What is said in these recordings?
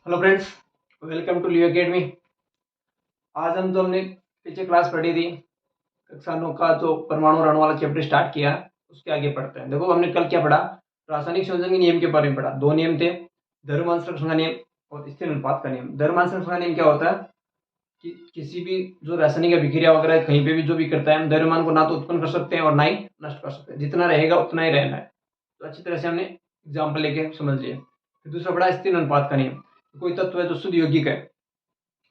Hello friends, welcome to Leo academy. आज हमने पीछे क्लास पढ़ी थी कक्षा 9 का जो परमाणु और अणु वाला चैप्टर स्टार्ट किया, उसके आगे पढ़ते हैं। देखो हमने कल क्या पढ़ा, रासायनिक संयोजन के नियम के बारे में पढ़ा। दो नियम थे, द्रव्यमान संरक्षण का नियम और स्थिर अनुपात का नियम। द्रव्यमान संरक्षण का नियम क्या होता है कि किसी भी जो रासायनिक अभिक्रिया वगैरह कहीं पे भी जो भी करता है, हम द्रव्यमान को ना तो उत्पन्न कर सकते हैं और ना ही नष्ट कर सकते हैं। जितना रहेगा उतना ही रहना है। तो अच्छी तरह से हमने एग्जाम्पल लेके समझ लिया। फिर दूसरा पढ़ा स्थिर अनुपात का नियम। कोई तत्व है जो शुद्ध यौगिक है,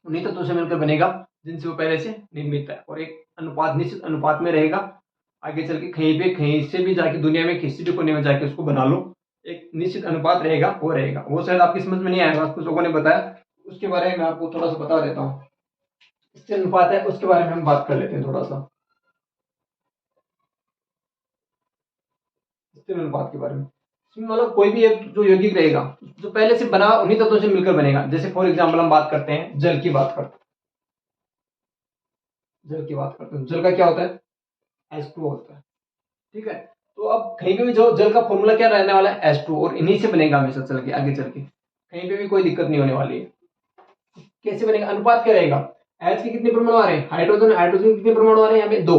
उन्हीं तत्वों से मिलकर बनेगा जिनसे वो पहले से निर्मित है, और एक अनुपात निश्चित अनुपात में रहेगा। आगे चल के कहीं से भी जाके दुनिया में किसी भी कोने में जाके उसको बना लो, एक निश्चित अनुपात रहेगा, वो रहेगा। वो शायद आपकी समझ में नहीं आएगा, कुछ लोगों ने बताया, उसके बारे में मैं आपको थोड़ा सा बता देता हूँ। स्थिर अनुपात है, उसके बारे में हम बात कर लेते हैं थोड़ा सा। स्थिर अनुपात के बारे में मतलब कोई भी एक जो यौगिक रहेगा जो पहले से बना उन्हीं तत्वों से मिलकर बनेगा। जैसे फॉर एग्जाम्पल हम बात करते हैं जल की बात करते हैं। जल का क्या होता है, H2 होता है। ठीक है, तो अब कहीं पे भी जो जल का फॉर्मूला क्या रहने वाला है, H2, और इन्हीं से बनेगा हमेशा चल के आगे चल के, कहीं पे भी कोई दिक्कत नहीं होने वाली है। कैसे बनेगा, अनुपात क्या रहेगा, H के कितने परमाणु आ रहे हैं, हाइड्रोजन के कितने परमाणु आ रहे हैं, यहाँ पे 2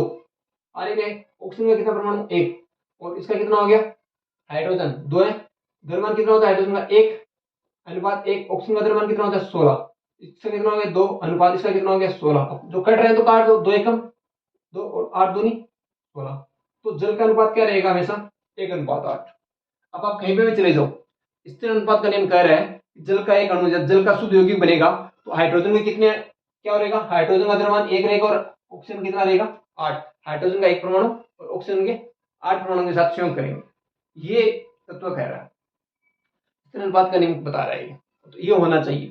आ रहे हैं। ऑक्सीजन का कितना परमाणु, 1, और इसका कितना हो गया, हाइड्रोजन 2 है। द्रव्यमान कितना होता है हाइड्रोजन का, 1 अनुपात 1। ऑक्सीजन का द्रव्यमान कितना होता है, 16। इसका कितना हो गया, 2 अनुपात इसका कितना हो गया, 16। जो कट रहे हैं तो काट दो, 2 एकम 2 और 8 दूनी 16। तो जल का अनुपात क्या रहेगा, हमेशा 1:8। अब आप कहीं पे भी चले जाओ, स्थिर अनुपात का नियम कह रहा है जल का एक अणु जब जल का शुद्ध यौगिक बनेगा तो हाइड्रोजन के कितने क्या रहेगा, हाइड्रोजन का द्रव्यमान 1 रहेगा और ऑक्सीजन कितना रहेगा, 8। हाइड्रोजन का 1 परमाणु और ऑक्सीजन के 8 परमाणु के साथ संयोग करेंगे। ये तत्व कह रहा है, स्थिर अनुपात का नियम बता रहा है। तो ये होना चाहिए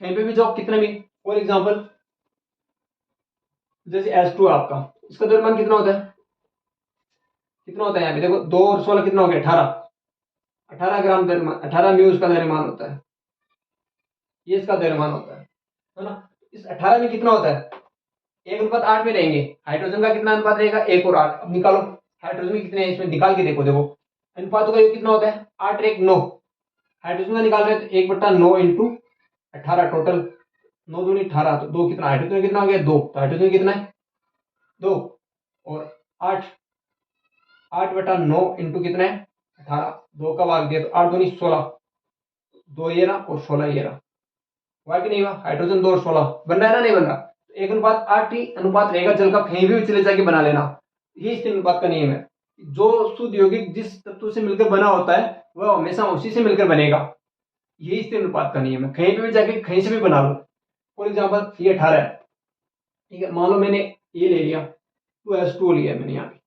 कहीं पे भी जाओ, कितना भी। फॉर एग्जाम्पल जैसे H2 आपका, इसका द्रव्यमान कितना होता है, कितना होता है यहाँ पे देखो, 2 और 16 कितना हो गया, 18 ग्राम द्रव्यमान, 18 म्यू इसका द्रव्यमान होता है। ये इसका द्रव्यमान होता है ना। इस 18 में कितना होता है, 1:8 में रहेंगे। हाइड्रोजन का कितना अनुपात रहेगा, 1 और 8। अब निकालो हाइड्रोजन के कितने हैं, इसमें निकाल के देखो। देखो अनुपातों का योग कितना होता है, 8 और 1 9। हाइड्रोजन का निकाल रहे हैं तो 1/9 इंटू 18 टोटल, 9 दूनी 18। तो 2 कितना, हाइड्रोजन कितना हो गया, 2। तो हाइड्रोजन कितना है, 2 और 8, 8/9 इंटू कितना है, 18। 2 का भाग दिया तो 8 दूनी 16, 2 ये रहा और 16 ये रहा। हुआ कि नहीं हुआ, हाइड्रोजन 2 और 16 बन रहा है ना, नहीं बन रहा। 1:8 ही अनुपात रहेगा जल का, कहीं भी चले जाके बना लेना। ये स्थिर अनुपात का नियम है। जो शुद्ध यौगिक जिस तत्व से मिलकर बना होता है वह हमेशा उसी से मिलकर बनेगा। यही स्थिर अनुपात का नियम है, कहीं पे भी जाके कहीं से भी बना लो। फॉर एग्जाम्पल ये 18 है, ठीक है, मान लो मैंने ये ले लिया, तो H2 लिया मैंने, यहाँ पे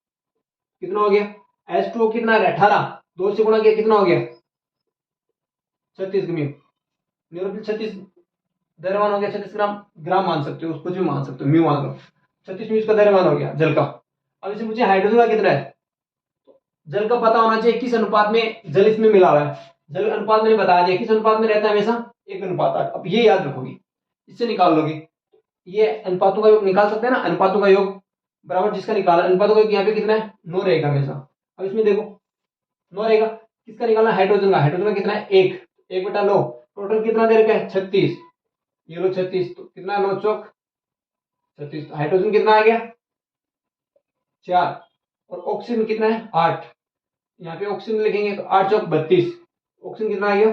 कितना हो गया, H2 कितना है, 18, 2 से गुणा किया कितना हो गया, 36 ग्राम, 36 द्रव्यमान हो गया, 36 ग्राम। ग्राम मान सकते हो, कुछ भी मान सकते हो, म्यू मान लो। 36 म्यू इसका द्रव्यमान हो गया जल का। अब इसे मुझे हाइड्रोजन का कितना है, जल का पता होना चाहिए किस अनुपात में जल इसमें मिला हुआ है। जल अनुपात मैंने बताया दिया, किस अनुपात में रहता है, हमेशा 1:8। अब ये याद रखोगे, इससे निकाल लोगे। ये अनुपातों का योग निकाल सकते हैं ना, अनुपातों का योग बराबर जिसका निकाला, अनुपातों का योग यहाँ पे कितना है, 9 रहेगा हमेशा। अब इसमें देखो 9 रहेगा, किसका निकालना, हाइड्रोजन का। हाइड्रोजन का कितना है, 1, 1/9। टोटल कितना दे रखा है, 36। ये लो 36, तो कितना, 9 चौक 36। तो हाइड्रोजन कितना आ गया, 4, और ऑक्सीजन कितना है, 8। यहाँ पे ऑक्सीजन लिखेंगे तो 8 चौक 32। ऑक्सीजन कितना आ गया,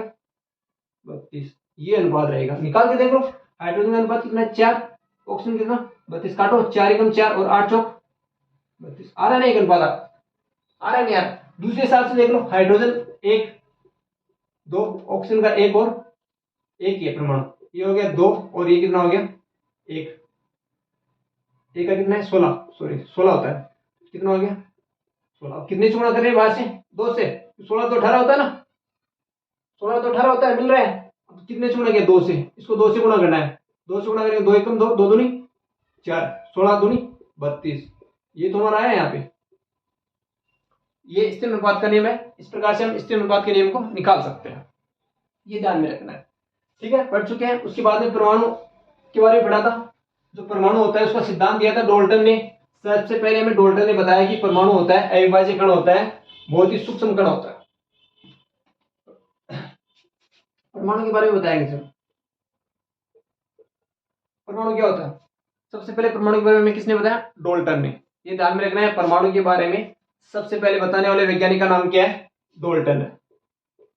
32। ये अनुपात रहेगा, निकाल के देख लो। हाइड्रोजन का अनुपात कितना है, 4, ऑक्सीजन कितना, 32। काटो, 4 एकम 4 और 8 चौक 32। आ रहा है ना एक अनुपात, आ रहा है नहीं यार। दूसरे हिसाब से देख लो, हाइड्रोजन 1 2, ऑक्सीजन का 1 और 1 ये परमाणु, ये हो गया 2 और ये कितना हो गया, 1। एक का कितना है, 16, सॉरी 16 होता है, कितना हो गया 16। कितने से गुणा कर रहे हैं बाहर से, 2 से। 16 तो 18 होता है ना, 16 तो 18 होता है, मिल रहा है। अब कितने से गुणा किया, 2 से। इसको 2 से गुणा करना है, 2 से गुणा करेंगे, 2 एकम 2, 2 दूनी 4, 16 दूनी 32। ये तो हमारा आया यहाँ पे। ये स्थिर अनुपात का नियम है, इस प्रकार से हम स्थिर अनुपात के नियम को निकाल सकते हैं। ये ध्यान में रखना है, ठीक है, पढ़ चुके हैं। उसके बाद में परमाणु के बारे में पढ़ा था। जो परमाणु होता है उसका सिद्धांत दिया था डाल्टन ने। सबसे पहले हमें डाल्टन ने बताया कि परमाणु होता है अविभाज्य कण होता है, बहुत ही सूक्ष्म कण होता है। परमाणु के बारे में बताएंगे सर। परमाणु क्या होता है? सबसे पहले परमाणु के बारे में किसने बताया? डाल्टन ने। ये ध्यान में रखना है, परमाणु के बारे में सबसे पहले बताने वाले वैज्ञानिक का नाम क्या है? डाल्टन है।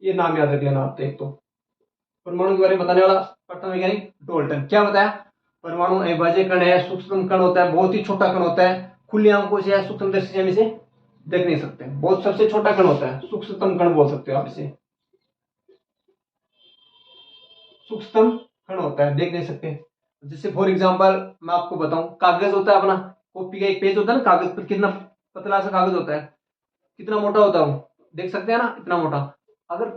ये नाम याद रख लेना आप। एक तो परमाणु के बारे में बताने वाला प्रथम वैज्ञानिक डाल्टन। क्या बताया? परमाणु अविभाज्य कण है, सूक्ष्म कण होता है, बहुत ही छोटा कण होता है, खुली आंखों से या सूक्ष्म दृष्टि से हम इसे देख नहीं सकते, बहुत सबसे छोटा कण होता है, सूक्ष्मतम कण बोल सकते हो आप इसे, सूक्ष्मतम कण होता है, देख नहीं सकते। जैसे फॉर एग्जांपल मैं आपको बताऊं, कागज होता है अपना, कॉपी का एक पेज होता है ना, कागज पर कितना पतला सा कागज होता है, कितना मोटा होता है वो, देख सकते हैं ना, इतना मोटा। अगर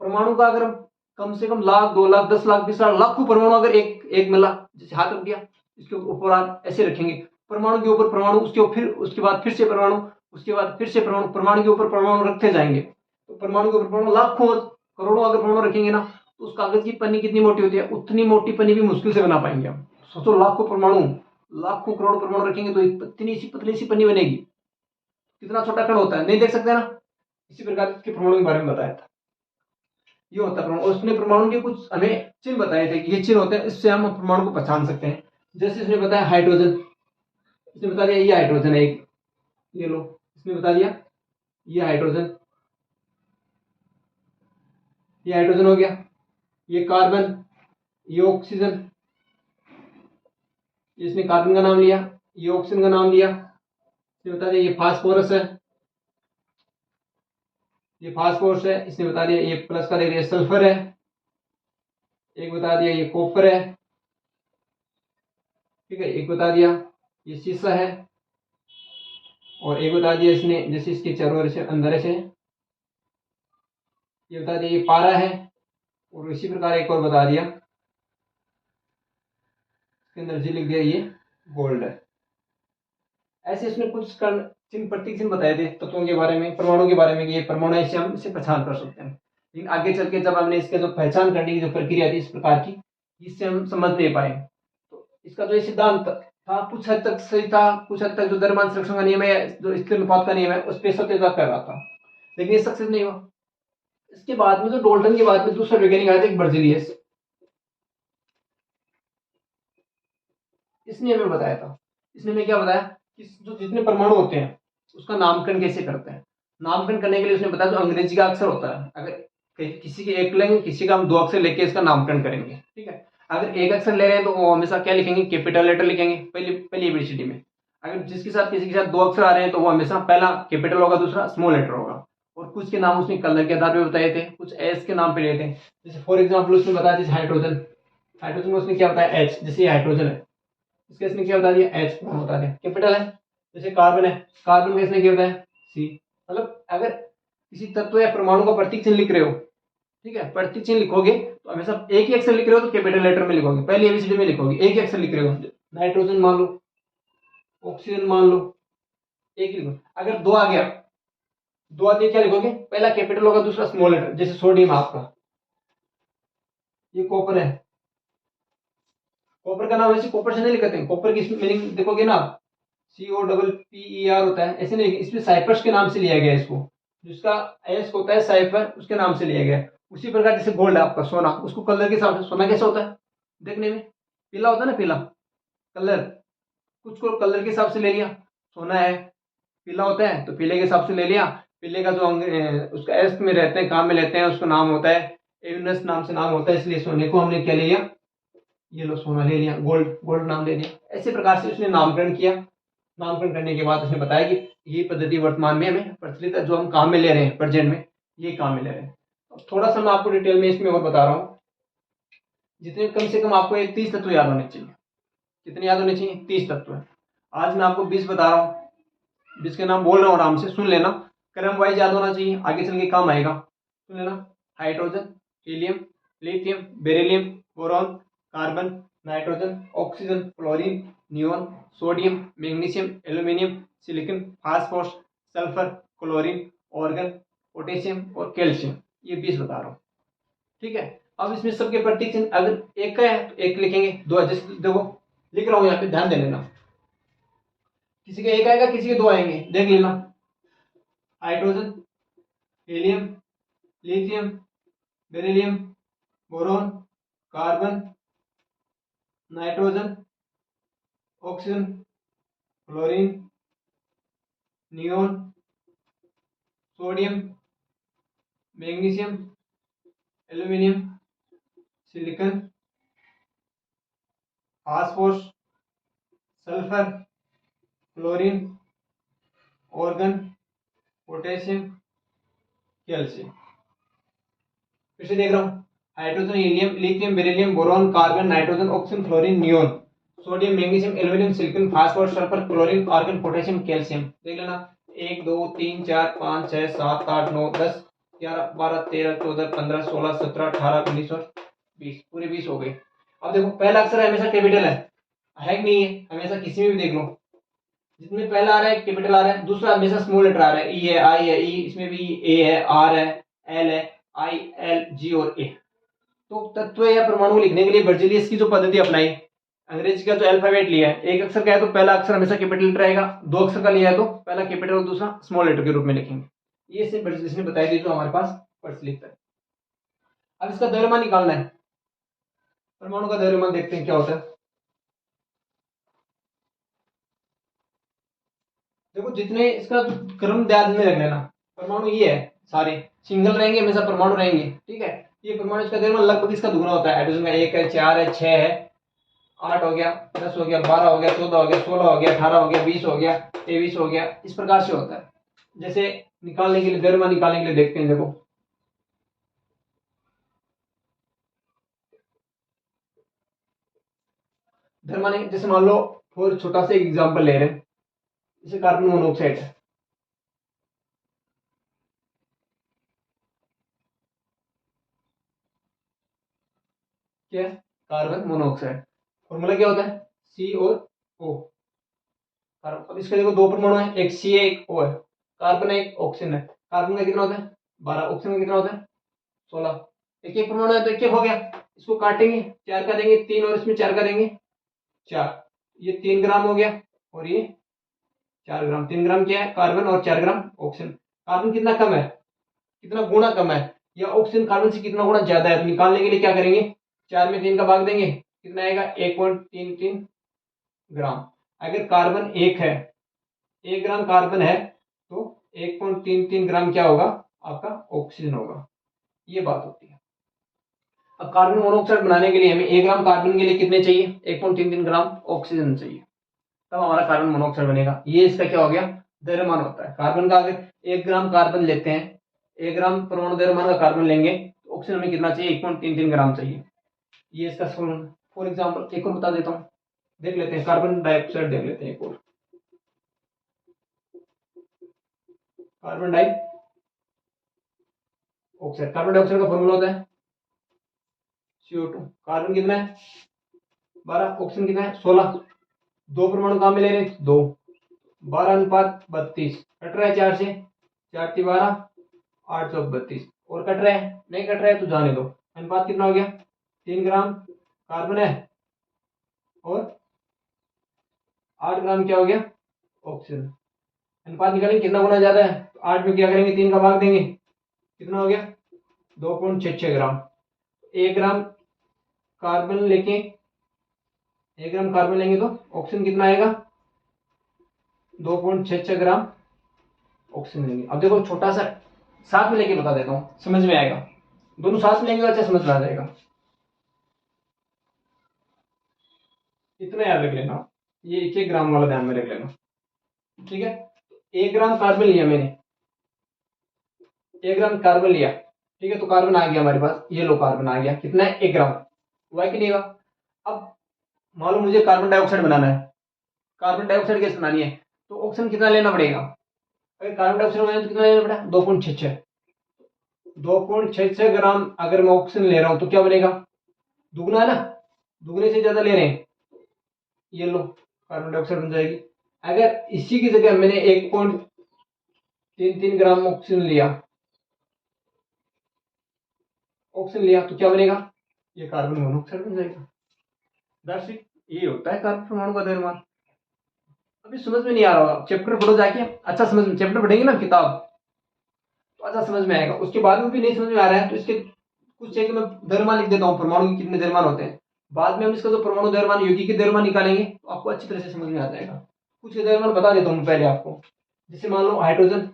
परमाणु का अगर कम से कम लाख, 2 लाख, 10 लाख, 20 लाख, लाखों परमाणु अगर एक मिला, जैसे हाथ रख दिया, इसके ऊपर आप ऐसे रखेंगे, परमाणु के ऊपर परमाणु, उसके बाद फिर से परमाणु, उसके बाद फिर से परमाणु, परमाणु के ऊपर परमाणु रखते जाएंगे, तो परमाणु के ऊपर परमाणु लाखों करोड़ों अगर परमाणु रखेंगे ना, तो उस कागज की पन्नी कितनी मोटी होती है? उतनी मोटी पन्नी भी मुश्किल से बना पाएंगे हम। सोचो, लाखों परमाणु, लाखों करोड़ परमाणु रखेंगे तो इतनी सी पतली सी पन्नी बनेगी। कितना छोटा कण होता है, नहीं देख सकते ना। इसी प्रकार के परमाणु के बारे में बताया था। ये होता है परमाणु, और उसने परमाणु के कुछ हमें चिन्ह बताए थे कि ये चिन्ह होते हैं, इससे हम परमाणु को पहचान सकते हैं। जैसे इसने बताया हाइड्रोजन, इसने बता दिया ये हाइड्रोजन है एक, ये लो, इसने बता दिया ये हाइड्रोजन, ये हाइड्रोजन हो गया, ये कार्बन, ये ऑक्सीजन, इसने कार्बन का नाम लिया, ये ऑक्सीजन का नाम लिया, इसने बता दिया ये फास्फोरस है, ये फास्फोरस है, इसने बता दिया ये प्लस का दे दिया सल्फर है, एक बता दिया ये कॉपर है, ठीक है, एक बता दिया ये शीशा है, और एक बता दिया इसने, जैसे इसके चारों से अंदर से, ये बता दिया ये पारा है, और इसी प्रकार एक और बता दिया, इसके अंदर जी लिख दिया ये गोल्ड है। ऐसे इसने कुछ चिन्ह, प्रतीक चिन्ह बताए थे तत्वों के बारे में, परमाणु के बारे में, कि ये परमाणु ऐसे हम इसे पहचान कर सकते हैं। लेकिन आगे चल के जब हमने इसके जो पहचान करने की जो प्रक्रिया थी इस प्रकार की, इससे हम समझ नहीं पाए। तो इसका जो सिद्धांत था कुछ हद तक सही था, कुछ हद तक जो द्रव्यमान संरक्षण का नियम है, जो स्थिर अनुपात का नियम है, उस पर सत्यता कर रहा था, लेकिन ये सक्सेस नहीं हुआ। इसके बाद में जो डाल्टन के बाद में दूसरा वैज्ञानिक आया था, एक बर्जीलियस, इसने हमें बताया था, इसने हमें क्या बताया कि जो जितने परमाणु होते हैं उसका नामकरण कैसे करते हैं। नामकरण करने के लिए उसने बताया जो अंग्रेजी का अक्षर होता है, अगर किसी के एक लेंगे, किसी का हम 2 अक्षर लेके इसका नामकरण करेंगे, ठीक है। अगर एक अक्षर ले रहे हैं तो वो हमेशा क्या लिखेंगे? कैपिटल लेटर लिखेंगे पहली पहली एबीसीडी में। अगर किसी के साथ 2 अक्षर आ रहे हैं तो वो हमेशा पहला कैपिटल होगा, दूसरा स्मॉल लेटर होगा। और कुछ के नाम उसने कलर के आधार पर बताए थे, कुछ एस के नाम पे लिए थे। जैसे फॉर एग्जाम्पल उसने बताया जैसे हाइड्रोजन, हाइड्रोजन में उसने क्या बताया? एच, जैसे हाइड्रोजन है इसका इसने क्या बता दिया? एच बता दिया, कैपिटल है। जैसे कार्बन है, कार्बन में इसने क्या बताया? सी। मतलब अगर किसी तत्व या परमाणु का प्रतीक चिन्ह लिख रहे हो, ठीक है, प्रतीक चिन्ह लिखोगे तो हमेशा एक ही अक्षर लिख रहे हो तो कैपिटल लेटर में लिखोगे, पहली एबीसीडी में लिखोगे, एक ही अक्षर लिख रहे हो। नाइट्रोजन मान लो, ऑक्सीजन मान लो, एक ही लिखो। अगर 2 आ गया, 2 आते क्या लिखोगे? पहला कैपिटल होगा, दूसरा स्मॉल लेटर। जैसे सोडियम आपका, ये कॉपर है, कॉपर का नाम ऐसे कॉपर से नहीं लिखते हैं, कॉपर की मीनिंग देखोगे ना, COPPER होता है, ऐसे नहीं, इसमें साइप्रस के नाम से लिया गया इसको, जिसका एस होता है साइफर, उसके नाम से लिया गया। उसी प्रकार जैसे गोल्ड है आपका, सोना, उसको कलर के हिसाब से, सोना कैसा होता है देखने में? पीला होता है ना, पीला कलर, कुछ को कलर के हिसाब से ले लिया, सोना है पीला होता है तो पीले के हिसाब से ले लिया। पीले का जो उसका एस में रहते हैं, काम में लेते हैं, उसका नाम होता है एविनस, नाम से नाम होता है, इसलिए सोने को हमने क्या ले लिया? ये लो सोना ले लिया, गोल्ड, गोल्ड नाम ले लिया। ऐसे प्रकार से उसने नामकरण किया। नामकरण करने के बाद उसने बताया कि ये पद्धति वर्तमान में हमें प्रचलित है, जो हम काम में ले रहे हैं प्रेजेंट में, ये काम में ले रहे हैं। अब थोड़ा सा मैं आपको डिटेल में इसमें और बता रहा हूँ, जितने कम से कम आपको ये 30 तत्व याद होने चाहिए। कितने याद होने चाहिए? 30 तत्व है। आज मैं आपको 20 बता रहा हूँ, 20 के नाम बोल रहा हूँ, आराम से सुन लेना, क्रम वाइज याद होना चाहिए, आगे चल के काम आएगा। सुन लेना, hydrogen, helium, lithium, beryllium, boron, carbon, nitrogen, oxygen, chlorine, neon, sodium, magnesium, aluminium, silicon, phosphorus, sulphur, chlorine, argon, potassium और कैल्शियम। ये 20 बता रहा हूँ, ठीक है। अब इसमें सबके प्रतीक चिन्ह, अगर एक का है तो एक लिखेंगे, दो जैसे देखो लिख रहा हूँ यहाँ पे, ध्यान दे लेना। किसी का एक आएगा, किसी के 2 आएंगे, देख लेना। Hydrogen, helium, lithium, beryllium, boron, carbon, nitrogen, oxygen, chlorine, neon, sodium, magnesium, aluminium, silicon, phosphorus, sulphur, chlorine, argon, potassium, calcium. फिर से देख रहा हूँ, hydrogen, helium, lithium, beryllium, boron, carbon, nitrogen, oxygen, fluorine, neon, sodium, magnesium, aluminium, silicon, phosphorus, sulphur, chlorine, argon, potassium, calcium. देख लेना, 1 2 3 4 5 6 7 8 9 10 11 12 13 14 15 16 17 18 19 और 20, पूरे 20 हो गए। अब देखो, पहला अक्षर हमेशा कैपिटल है कि नहीं है? हमेशा किसी में भी देख लो, जिसमें पहला आ रहा है कैपिटल आ रहा है, दूसरा हमेशा स्मॉल लेटर आ रहा है, ई है, आई है, ई, इसमें भी ए है, आर है, एल है, आई, एल, जी और ए। तो तत्व या परमाणु लिखने के लिए बर्जेलियस की जो पद्धति अपनाई, अंग्रेजी का जो अल्फाबेट लिया है, एक अक्षर का है तो पहला अक्षर हमेशा कैपिटल लेटर रहेगा, दो अक्षर का लिया है तो पहला कैपिटल और दूसरा स्मॉल लेटर के रूप में लिखेंगे। ये सिर्फ बर्जेलियस ने बताई थी जो हमारे पास प्रचलित है। अब इसका द्रव्यमान निकालना है, परमाणु का द्रव्यमान देखते हैं क्या होता है। देखो, जितने इसका क्रम ध्यान में रख लेना, परमाणु ये है, सारे सिंगल रहेंगे, हमेशा परमाणु रहेंगे, ठीक है। ये परमाणु, इसका द्रव्यमान लगभग इसका दुगना होता है। हाइड्रोजन का 1 है, 4 है, 6 है, 8 हो गया, 10 हो गया, 12 हो गया, 14 हो गया, 16 हो गया, 18 हो गया, 20 हो गया, 23 हो गया, इस प्रकार से होता है। जैसे निकालने के लिए, द्रव्यमान निकालने के लिए देखते हैं। देखो, द्रव्यमान जैसे मान लो, और छोटा सा एग्जांपल ले रहे हैं, जैसे कार्बन मोनोऑक्साइड है, क्या है? Carbon monoxide. फॉर्मूला क्या होता है? सी और ओ। अब इसके देखो, दो परमाणु है, एक सी है, एक ओ है, कार्बन है, एक ऑक्सीजन है। कार्बन का कितना होता है? 12, ऑक्सीजन का कितना होता है? 16। एक एक परमाणु है तो एक एक हो गया, इसको काटेंगे, 4 का देंगे 3 और इसमें 4 का देंगे 4, ये 3 ग्राम हो गया और ये 4 ग्राम। 3 ग्राम क्या है? कार्बन और 4 ग्राम ऑक्सीजन। कार्बन कितना कम है, कितना गुना कम है, या ऑक्सीजन कार्बन से कितना गुना ज्यादा है? तो निकालने के लिए क्या करेंगे, 4 में 3 का भाग देंगे, कितना आएगा? 1.33 ग्राम। अगर कार्बन 1 है, 1 ग्राम कार्बन है, तो 1.33 ग्राम क्या होगा? आपका ऑक्सीजन होगा। ये बात होती है। अब कार्बन मोनोऑक्साइड बनाने के लिए हमें 1 ग्राम कार्बन के लिए कितने चाहिए? 1.33 ग्राम ऑक्सीजन चाहिए, तब हमारा कार्बन मोनोऑक्साइड बनेगा। ये इसका क्या हो गया? द्रव्यमान होता है कार्बन का। अगर 1 ग्राम कार्बन लेते हैं, 1 ग्राम परमाणु द्रव्यमान का कार्बन लेंगे, तो ऑक्सीजन हमें कितना चाहिए? 1.33 ग्राम चाहिए। ये इसका फॉर एग्जाम्पल एक और बता देता हूँ, देख लेते हैं, कार्बन डाइऑक्साइड देख लेते हैं एक और। कार्बन डाइऑक्साइड, कार्बन डाइऑक्साइड का फॉर्मूला होता है CO2। कार्बन कितना है? 12, ऑक्सीजन कितना है? 16। दो परमाणु कहाँ में ले रहे हैं? 2, 12:32। कट रहा है 4 से, 4 × 12, 8 × 32। और कट रहा है? नहीं कट रहा है तो जाने दो। अनुपात कितना हो गया? 3 ग्राम कार्बन है और 8 ग्राम क्या हो गया? ऑक्सीजन। अनुपात निकालेंगे कितना गुना ज्यादा है, तो 8 में क्या करेंगे? 3 का भाग देंगे, कितना हो गया? 2.66 ग्राम। 1 ग्राम कार्बन लेके, 1 ग्राम कार्बन लेंगे तो ऑक्सीजन कितना आएगा? 2.66 ग्राम ऑक्सीजन लेंगे। अब देखो, छोटा सा साथ में लेके बता देता हूँ, समझ में आएगा। दोनों साथ में लेंगे तो अच्छा समझ में आ जाएगा। इतना याद रख लेना, ये 1 ग्राम वाला ध्यान में रख लेना, ठीक है। 1 ग्राम कार्बन लिया मैंने, 1 ग्राम कार्बन लिया, ठीक है। तो कार्बन आ गया हमारे पास, ये लो कार्बन आ गया, कितना है? 1 ग्राम। हुआ कि नहीं हुआ? अब मान लो मुझे कार्बन डाइऑक्साइड बनाना है, कार्बन डाइऑक्साइड गैस बनानी है, तो ऑक्सीजन कितना लेना पड़ेगा? अगर कार्बन डाइऑक्साइड बनाना है तो कितना लेना पड़ेगा? 2.66। 2.66 ग्राम अगर मैं ऑक्सीजन ले रहा हूं तो क्या बनेगा? दुगना है ना, दुगने से ज्यादा ले रहे हैं, ये लो कार्बन डाइऑक्साइड बन जाएगी। अगर इसी की जगह मैंने 1.33 ग्राम ऑक्सीजन लिया, तो क्या बनेगा? ये कार्बन मोनोऑक्साइड बन जाएगा। दर्शिक, ये होता है कार्बन परमाणु का द्रव्यमान। अभी समझ में नहीं आ रहा होगा, चैप्टर पढ़ो जाके, अच्छा समझ में, चैप्टर पढ़ेंगे ना किताब, तो अच्छा समझ में आएगा। उसके बाद में भी नहीं समझ में आ रहा है तो इसके कुछ है कि मैं द्रव्यमान लिख देता हूँ, परमाणु के कितने द्रव्यमान होते हैं। बाद में हम इसका जो परमाणु द्रव्यमान यौगिक के द्रव्यमान निकालेंगे तो आपको अच्छी तरह से समझ में आ जाएगा। कुछ के द्रव्यमान बता देता हूँ पहले आपको। जैसे मान लो हाइड्रोजन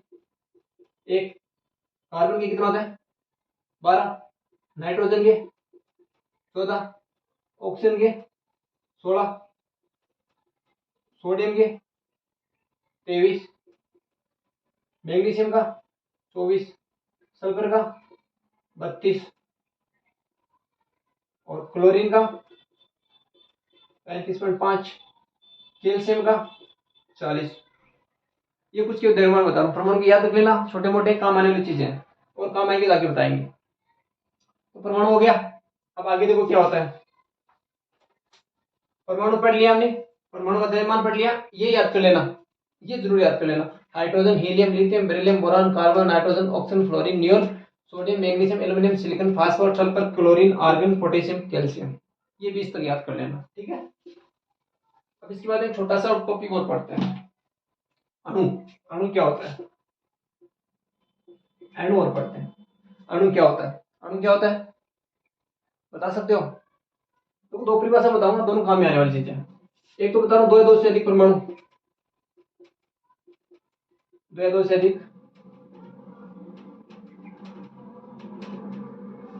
1, कार्बन के कितना होता है 12, नाइट्रोजन के 14, ऑक्सीजन के 16, सोडियम के 23, मैग्नीशियम का 24, सल्फर का 32 और क्लोरीन का 35.5, कैल्शियम का 40। ये कुछ के द्रव्यमान बता रहा हूँ। परमाणु की याद रख लेना, छोटे मोटे काम आने वाली चीजें हैं और काम आएंगे आगे बताएंगे। तो परमाणु हो गया। अब आगे देखो क्या होता है। परमाणु पढ़ लिया हमने, परमाणु का द्रव्यमान पढ़ लिया। ये याद कर लेना, ये जरूर याद कर लेना। Hydrogen, helium, lithium, beryllium, boron, carbon, nitrogen, oxygen, fluorine, neon, sodium, magnesium, aluminium, silicon, phosphorus, sulphur, chlorine, argon, potassium, calcium. ये 20 तक याद कर लेना, ठीक है। अब इसके बाद एक छोटा सा टॉपिक और पढ़ते हैं, अणु। अणु क्या होता है, अणु और पढ़ते हैं। अणु क्या होता है, अणु क्या होता है बता सकते हो? तो दो परिभाषा बताऊंगा, दोनों काम में आने वाली चीजें। एक तो बता रहा हूं, दो या दो से अधिक परमाणु, दो या दो से अधिक,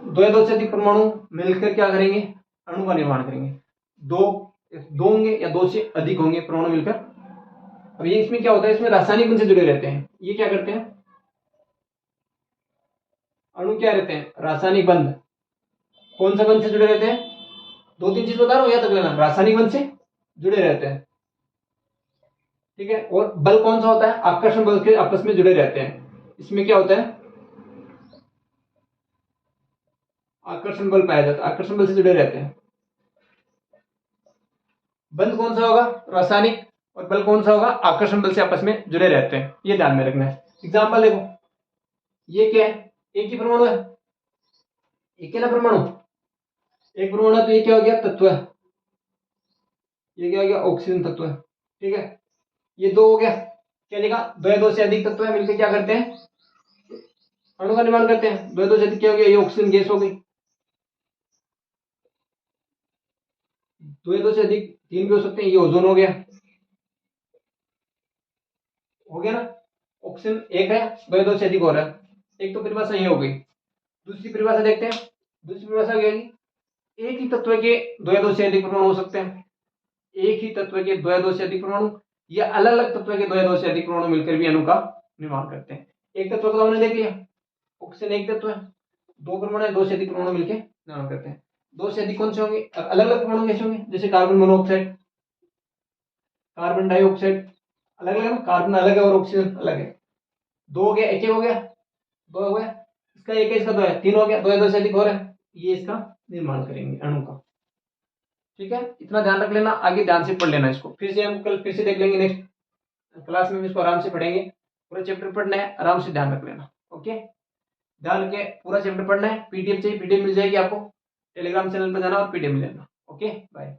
दो या दो से अधिक परमाणु मिलकर क्या करेंगे, अणु का निर्माण करेंगे। दो होंगे या दो से अधिक होंगे परमाणु मिलकर। अब ये इसमें क्या होता है, इसमें रासायनिक बंध से जुड़े रहते हैं। ये क्या करते हैं, अणु क्या रहते हैं, रासायनिक बंध। कौन सा बंध से जुड़े रहते हैं, दो तीन चीज बता रहा हूं, याद रख लेना। रासायनिक बंध से जुड़े रहते हैं, ठीक है। और बल कौन सा होता है, आकर्षण बल के आपस में जुड़े रहते हैं। इसमें क्या होता है, आकर्षण बल पाया जाता है, आकर्षण बल से जुड़े रहते हैं। बंध कौन सा होगा, रासायनिक, और बल कौन सा होगा, आकर्षण बल से आपस में जुड़े रहते हैं। ये ध्यान में रखना है। एग्जाम्पल देखो, ये क्या है, एक ही परमाणु है, एक है ना परमाणु, एक परमाणु है, तो ये क्या हो गया, तत्व है। ये क्या हो गया, ऑक्सीजन तत्व है, ठीक है। ये दो हो गया, क्या लिखा, दो या दो से अधिक तत्व है मिलकर क्या करते हैं, अणु का निर्माण करते हैं। दो या दो से अधिक क्या हो गया, ये ऑक्सीजन गैस हो गई। दो या दो से अधिक तीन भी हो सकते हैं, ये ओजोन हो गया, हो गया ना। ऑक्सीजन एक है, दो या दो से अधिक हो रहा है। एक तो परिभाषा ये हो गई। दूसरी परिभाषा देखते हैं, दूसरी परिभाषा क्या होगी, एक ही तत्व के दो या दो से अधिक परमाणु हो सकते हैं। एक ही तत्व के दो या दो से अधिक परमाणु, या अलग अलग तत्व के दो या दो से अधिक परमाणु मिलकर भी अणु का निर्माण करते हैं। एक तत्व का हमने देख लिया, ऑक्सीजन एक तत्व है, दो परमाणु है, दो से अधिक परमाणु मिलकर निर्माण करते हैं। दो से अधिक कौन से होंगे, अलग अलग परमाणु कैसे होंगे, जैसे कार्बन मोनोऑक्साइड, कार्बन डाइऑक्साइड, अलग अलग है ना, कार्बन अलग है और ऑक्सीजन अलग है। दो हो गया, एक हो गया, दो हो गया, इसका एक है, इसका दो है, तीन हो गया, दो या दो से अधिक हो रहा है, ये इसका निर्माण करेंगे अणु का, ठीक है। इतना ध्यान रख लेना, आगे ध्यान से पढ़ लेना इसको। फिर से हम कल फिर से देख लेंगे, नेक्स्ट क्लास में हम इसको आराम से पढ़ेंगे। पूरा चैप्टर पढ़ना है, आराम से ध्यान रख लेना, ओके। ध्यान रखे, पूरा चैप्टर पढ़ना है। पीडीएफ चाहिए, पीडीएफ मिल जाएगी आपको, टेलीग्राम चैनल पर जाना और पीडीएफ मिल लेना, ओके। बाय।